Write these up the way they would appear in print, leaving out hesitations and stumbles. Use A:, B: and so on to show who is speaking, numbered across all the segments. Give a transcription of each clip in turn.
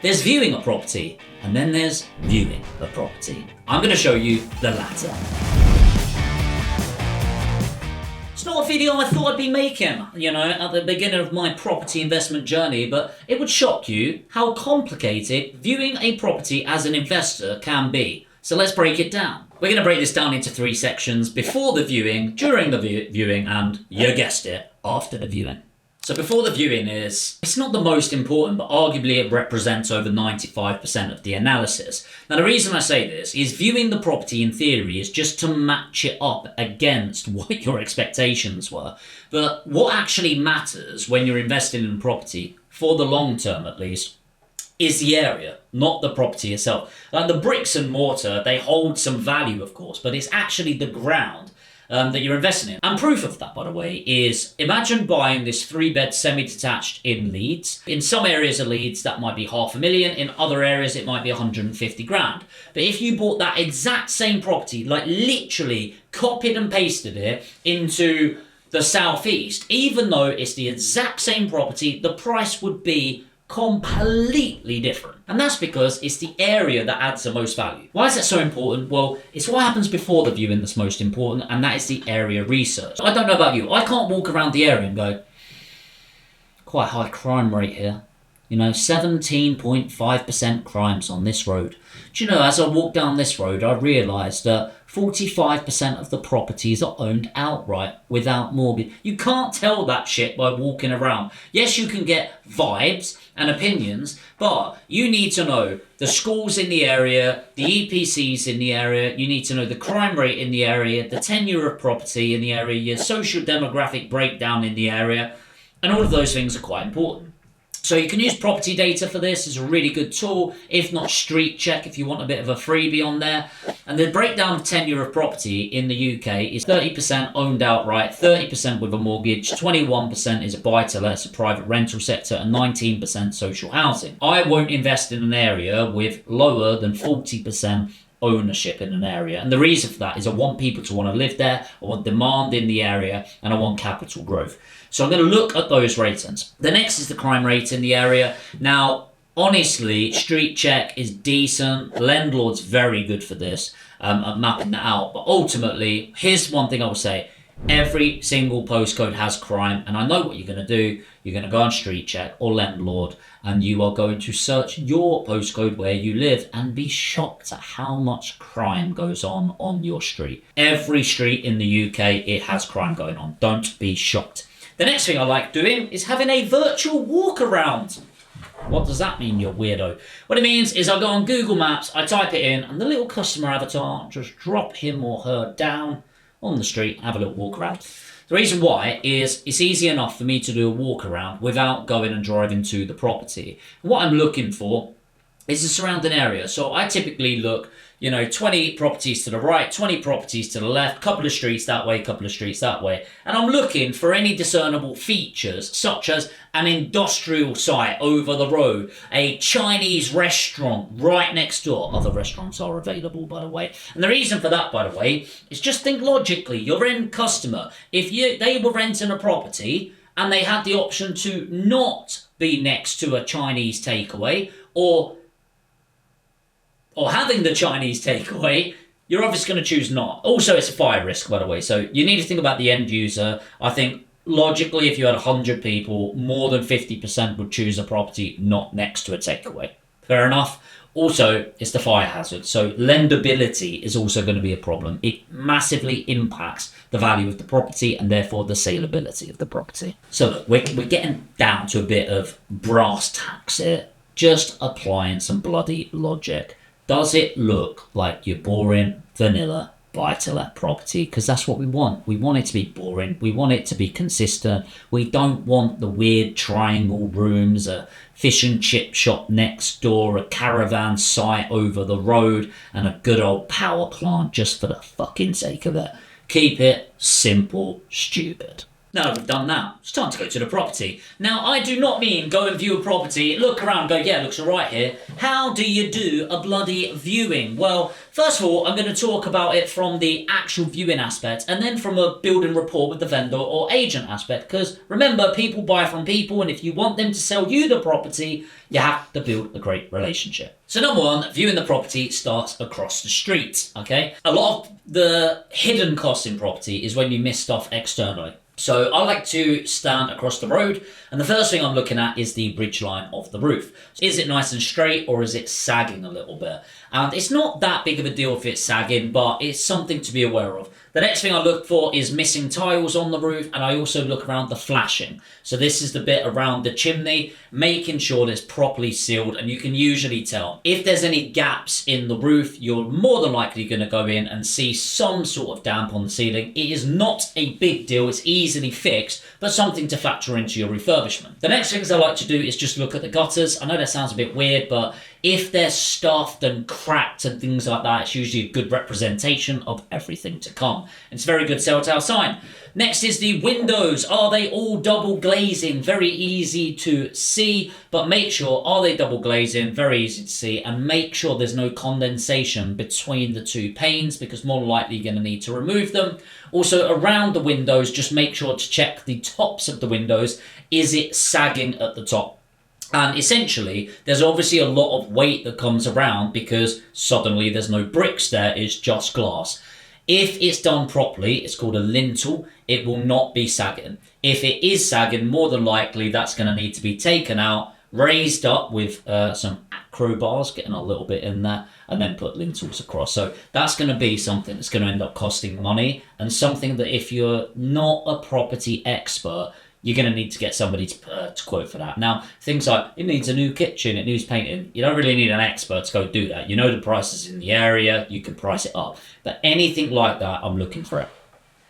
A: There's viewing a property, and then there's viewing a property. I'm going to show you the latter. It's not a video I thought I'd be making, at the beginning of my property investment journey, but it would shock you how complicated viewing a property as an investor can be. So let's break it down. We're going to break this down into 3 sections: before the viewing, during the viewing, and, you guessed it, after the viewing. So before the viewing it's not the most important, but arguably it represents over 95% of the analysis. Now the reason I say this is viewing the property in theory is just to match it up against what your expectations were. But what actually matters when you're investing in property, for the long term at least, is the area, not the property itself. Like the bricks and mortar, they hold some value of course, but it's actually the ground that you're investing in. And proof of that, by the way, is imagine buying this 3-bed semi-detached in Leeds. In some areas of Leeds, that might be $500,000. In other areas, it might be 150 grand. But if you bought that exact same property, like literally copied and pasted it into the southeast, even though it's the exact same property, the price would be completely different. And that's because it's the area that adds the most value. Why is that so important? Well, it's what happens before the viewing that's most important, and that is the area research. I don't know about you, I can't walk around the area and go, quite high crime rate here. 17.5% crimes on this road. Do you know, as I walked down this road, I realised that 45% of the properties are owned outright without mortgage. You can't tell that shit by walking around. Yes, you can get vibes and opinions, but you need to know the schools in the area, the EPCs in the area, you need to know the crime rate in the area, the tenure of property in the area, your social demographic breakdown in the area, and all of those things are quite important. So you can use property data for this. It's a really good tool. If not, Street Check if you want a bit of a freebie on there. And the breakdown of tenure of property in the UK is 30% owned outright, 30% with a mortgage, 21% is a buy-to-let, it's a private rental sector, and 19% social housing. I won't invest in an area with lower than 40% ownership in an area. And the reason for that is I want people to want to live there, I want demand in the area, and I want capital growth. So I'm going to look at those ratings. The next is the crime rate in the area. Now, honestly, Street Check is decent. Landlord's very good for this, at mapping that out. But ultimately, here's one thing I will say. Every single postcode has crime, and I know what you're going to do. You're going to go on Street Check or Landlord, and you are going to search your postcode where you live and be shocked at how much crime goes on your street. Every street in the UK, it has crime going on. Don't be shocked. The next thing I like doing is having a virtual walk around. What does that mean, you weirdo? What it means is I go on Google Maps, I type it in, and the little customer avatar just drop him or her down on the street, have a little walk around. The reason why is it's easy enough for me to do a walk around without going and driving to the property. What I'm looking for is the surrounding area. So I typically look, 20 properties to the right, 20 properties to the left, couple of streets that way, couple of streets that way. And I'm looking for any discernible features, such as an industrial site over the road, a Chinese restaurant right next door. Other restaurants are available, by the way. And the reason for that, by the way, is just think logically. Your end customer, if they were renting a property and they had the option to not be next to a Chinese takeaway or having the Chinese takeaway, you're obviously going to choose not. Also, it's a fire risk, by the way, so you need to think about the end user. I think, logically, if you had 100 people, more than 50% would choose a property not next to a takeaway. Fair enough. Also, it's the fire hazard, so lendability is also going to be a problem. It massively impacts the value of the property and therefore the saleability of the property. So look, we're getting down to a bit of brass tacks here, just applying some bloody logic. Does it look like your boring, vanilla, buy-to-let property? Because that's what we want. We want it to be boring. We want it to be consistent. We don't want the weird triangle rooms, a fish and chip shop next door, a caravan site over the road, and a good old power plant just for the fucking sake of it. Keep it simple, stupid. Now that we've done that, it's time to go to the property. Now, I do not mean go and view a property, look around, go, yeah, looks alright here. How do you do a bloody viewing? Well, first of all, I'm going to talk about it from the actual viewing aspect, and then from a building rapport with the vendor or agent aspect, because remember, people buy from people, and if you want them to sell you the property, you have to build a great relationship. So number one, viewing the property starts across the street, okay? A lot of the hidden costs in property is when you miss stuff externally. So I like to stand across the road, and the first thing I'm looking at is the bridge line of the roof. Is it nice and straight, or is it sagging a little bit? And it's not that big of a deal if it's sagging, but it's something to be aware of. The next thing I look for is missing tiles on the roof, and I also look around the flashing. So this is the bit around the chimney, making sure that it's properly sealed, and you can usually tell. If there's any gaps in the roof, you're more than likely going to go in and see some sort of damp on the ceiling. It is not a big deal, it's easily fixed, but something to factor into your refurbishment. The next things I like to do is just look at the gutters. I know that sounds a bit weird, but if they're stuffed and cracked and things like that, it's usually a good representation of everything to come. It's a very good telltale sign. Next is the windows. Are they all double glazing? Very easy to see, but make sure, are they double glazing? Very easy to see, and make sure there's no condensation between the two panes, because more likely you're going to need to remove them. Also, around the windows, just make sure to check the tops of the windows. Is it sagging at the top? And essentially, there's obviously a lot of weight that comes around because suddenly there's no bricks there, it's just glass. If it's done properly, it's called a lintel, it will not be sagging. If it is sagging, more than likely that's going to need to be taken out, raised up with some acro bars, getting a little bit in there, and then put lintels across. So that's going to be something that's going to end up costing money, and something that if you're not a property expert, you're going to need to get somebody to quote for that. Now, things like, it needs a new kitchen, it needs painting. You don't really need an expert to go do that. You know the prices in the area, you can price it up. But anything like that, I'm looking for it.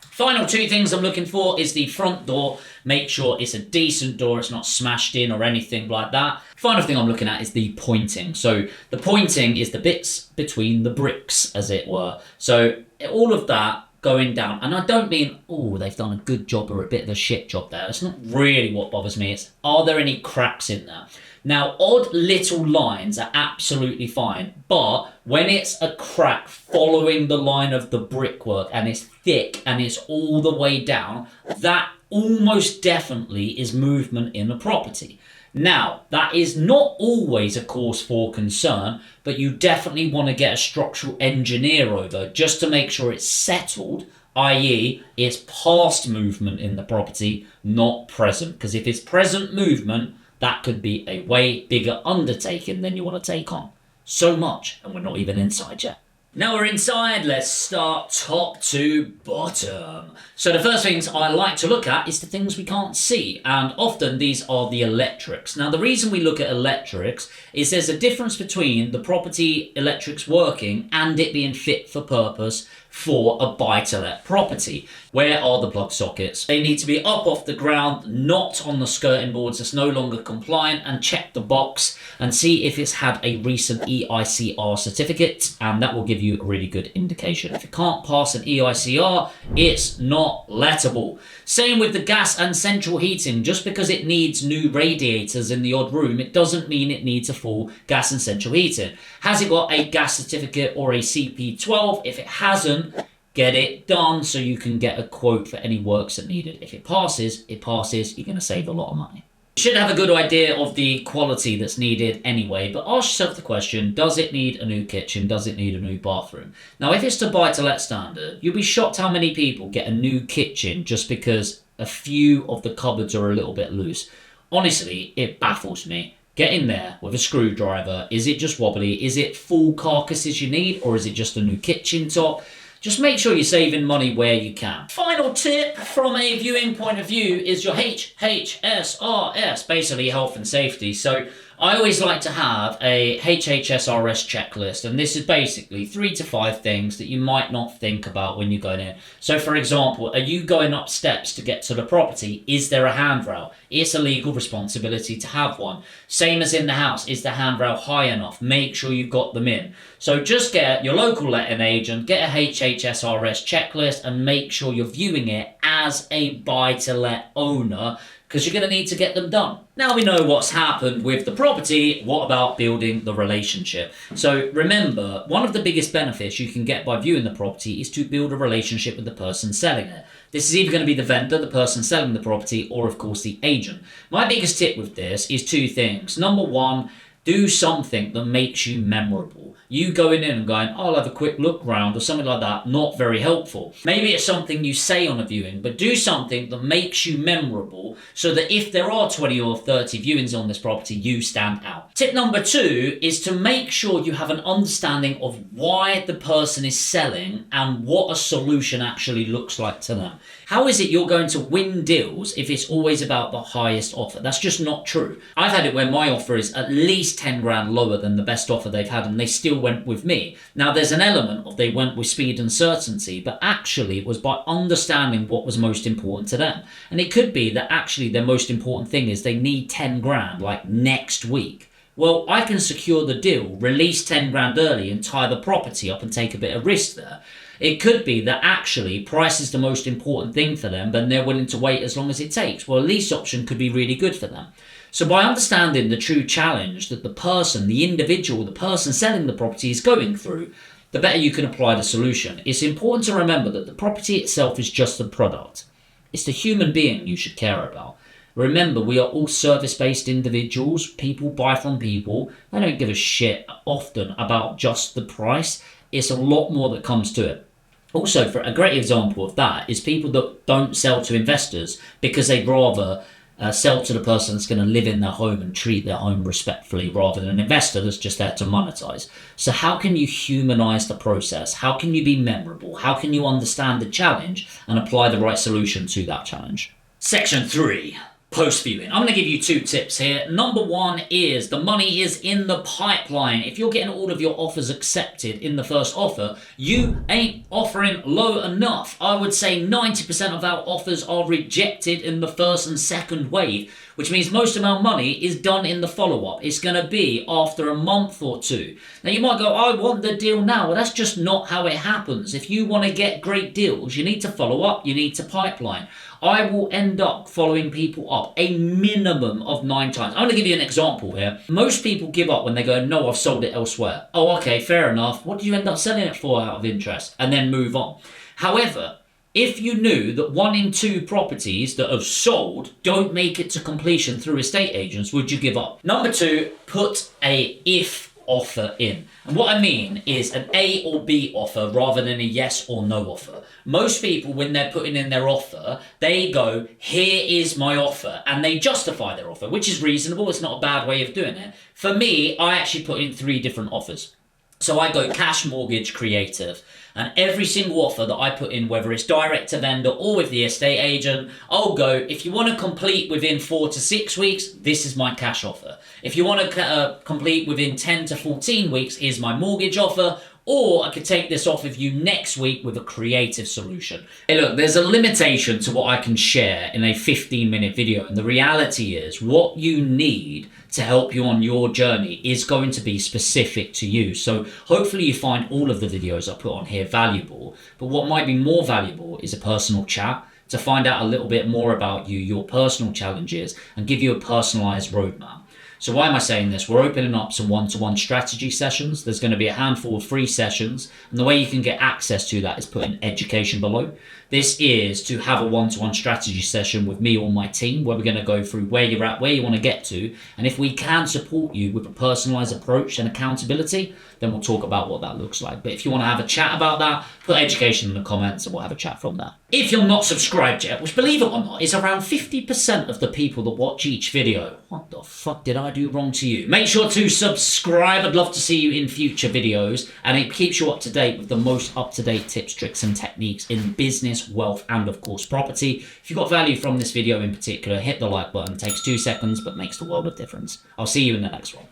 A: Final two things I'm looking for is the front door. Make sure it's a decent door, it's not smashed in or anything like that. Final thing I'm looking at is the pointing. So the pointing is the bits between the bricks, as it were. So all of that going down, and I don't mean, oh, they've done a good job or a bit of a shit job there. It's not really what bothers me. It's, are there any cracks in there? Now, odd little lines are absolutely fine, but when it's a crack following the line of the brickwork and it's thick and it's all the way down, that almost definitely is movement in the property. Now, that is not always a cause for concern, but you definitely want to get a structural engineer over just to make sure it's settled, i.e. it's past movement in the property, not present. Because if it's present movement, that could be a way bigger undertaking than you want to take on. So much, and we're not even inside yet. Now we're inside, let's start top to bottom. So the first things I like to look at is the things we can't see, and often these are the electrics. Now the reason we look at electrics is there's a difference between the property electrics working and it being fit for purpose for a buy-to-let property. Where are the plug sockets? They need to be up off the ground, not on the skirting boards that's no longer compliant, and check the box and see if it's had a recent EICR certificate, and that will give you a really good indication. If it can't pass an EICR, it's not lettable. Same with the gas and central heating. Just because it needs new radiators in the odd room, it doesn't mean it needs a full gas and central heating. Has it got a gas certificate or a CP12? If it hasn't, get it done so you can get a quote for any works that needed. If it passes, it passes. You're going to save a lot of money. You should have a good idea of the quality that's needed anyway, but ask yourself the question, does it need a new kitchen? Does it need a new bathroom? Now, if it's to buy-to-let standard, you'll be shocked how many people get a new kitchen just because a few of the cupboards are a little bit loose. Honestly, it baffles me. Get in there with a screwdriver. Is it just wobbly? Is it full carcasses you need, or is it just a new kitchen top? Just make sure you're saving money where you can. Final tip from a viewing point of view is your HHSRS, basically health and safety. So I always like to have a HHSRS checklist, and this is basically 3 to 5 things that you might not think about when you're going in. So for example, are you going up steps to get to the property? Is there a handrail? It's a legal responsibility to have one. Same as in the house, is the handrail high enough? Make sure you've got them in. So just get your local letting agent, get a HHSRS checklist, and make sure you're viewing it as a buy-to-let owner, because you're going to need to get them done. Now we know what's happened with the property, what about building the relationship? So remember, one of the biggest benefits you can get by viewing the property is to build a relationship with the person selling it. This is either going to be the vendor, the person selling the property, or of course the agent. My biggest tip with this is 2 things. Number 1, do something that makes you memorable. You going in and going, I'll have a quick look round or something like that, not very helpful. Maybe it's something you say on a viewing, but do something that makes you memorable so that if there are 20 or 30 viewings on this property, you stand out. Tip number 2 is to make sure you have an understanding of why the person is selling and what a solution actually looks like to them. How is it you're going to win deals if it's always about the highest offer? That's just not true. I've had it where my offer is at least 10 grand lower than the best offer they've had, and they still went with me. Now there's an element of they went with speed and certainty, but actually it was by understanding what was most important to them. And it could be that actually their most important thing is they need 10 grand like next week. Well, I can secure the deal, release 10 grand early and tie the property up and take a bit of risk there. It could be that actually price is the most important thing for them, but they're willing to wait as long as it takes. Well, a lease option could be really good for them. So by understanding the true challenge that the person, the individual, the person selling the property is going through, the better you can apply the solution. It's important to remember that the property itself is just a product. It's the human being you should care about. Remember, we are all service-based individuals. People buy from people. They don't give a shit often about just the price. It's a lot more that comes to it. Also, for a great example of that is people that don't sell to investors because they'd rather sell to the person that's going to live in their home and treat their home respectfully rather than an investor that's just there to monetize. So how can you humanize the process? How can you be memorable? How can you understand the challenge and apply the right solution to that challenge? Section 3. Post-viewing. I'm going to give you 2 tips here. Number 1 is the money is in the pipeline. If you're getting all of your offers accepted in the first offer, you ain't offering low enough. I would say 90% of our offers are rejected in the first and second wave, which means most of our money is done in the follow-up. It's going to be after a month or 2. Now you might go, I want the deal now. Well, that's just not how it happens. If you want to get great deals, you need to follow up, you need to pipeline. I will end up following people up a minimum of 9 times. I'm going to give you an example here. Most people give up when they go, no, I've sold it elsewhere. Oh, okay, fair enough. What do you end up selling it for out of interest? And then move on. However, if you knew that 1 in 2 properties that have sold don't make it to completion through estate agents, would you give up? Number 2, put a if offer in. And what I mean is an A or B offer rather than a yes or no offer. Most people, when they're putting in their offer, they go, here is my offer, and they justify their offer, which is reasonable. It's not a bad way of doing it. For me, I actually put in 3 different offers. So I go cash, mortgage, creative. And every single offer that I put in, whether it's direct to vendor or with the estate agent, I'll go, if you want to complete within 4 to 6 weeks, this is my cash offer. If you want to complete within 10 to 14 weeks, here's my mortgage offer. Or I could take this off of you next week with a creative solution. Hey, look, there's a limitation to what I can share in a 15-minute video. And the reality is what you need to help you on your journey is going to be specific to you. So hopefully you find all of the videos I put on here valuable. But what might be more valuable is a personal chat to find out a little bit more about you, your personal challenges, and give you a personalized roadmap. So why am I saying this? We're opening up some one-to-one strategy sessions. There's going to be a handful of free sessions. And the way you can get access to that is put in education below. This is to have a one-to-one strategy session with me or my team where we're going to go through where you're at, where you want to get to. And if we can support you with a personalized approach and accountability, then we'll talk about what that looks like. But if you want to have a chat about that, put education in the comments and we'll have a chat from that. If you're not subscribed yet, which believe it or not, is around 50% of the people that watch each video. What the fuck did I do wrong to you? Make sure to subscribe. I'd love to see you in future videos. And it keeps you up to date with the most up-to-date tips, tricks and techniques in business, finance, wealth, and of course property. If you got value from this video in particular, hit the like button. It takes 2 seconds but makes the world of difference. I'll see you in the next one.